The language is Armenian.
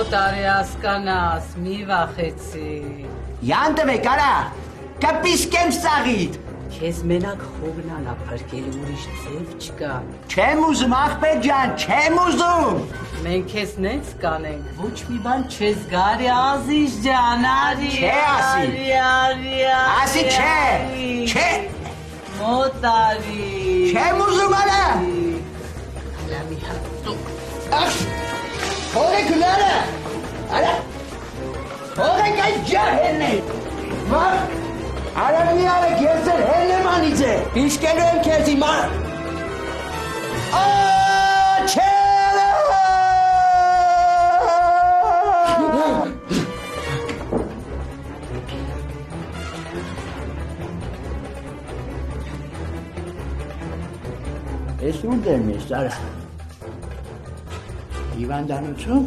Մոտարի ասկանաս, մի վախեցի։ Յան տվեք, արա, կպիսկեմ սաղիդ։ Քեզ մենակ հողնանա փրկել ուրիշ ձև չկա։ Չեմ ուզում, աղբեր ջան, չեմ ուզում։ Մենք քեզ նենց կանենք, ոչ մի բան չես գարի Ազիզ ջան, արի։ Չէ ասի։ Ասի չէ, չէ։ Մոտարի։ Չեմ ուզում, արա։ Հլա մի հատ դու։ Թողեք լարը, արա, թողեք այդ ջահերն է։ Արա մի արեք, ես էլ հելեմանից է, հիշկելու եմ քեզ հիմա։ Աչերը։ Ես ուր դեմ ես, արա։ Հիվանդանություն։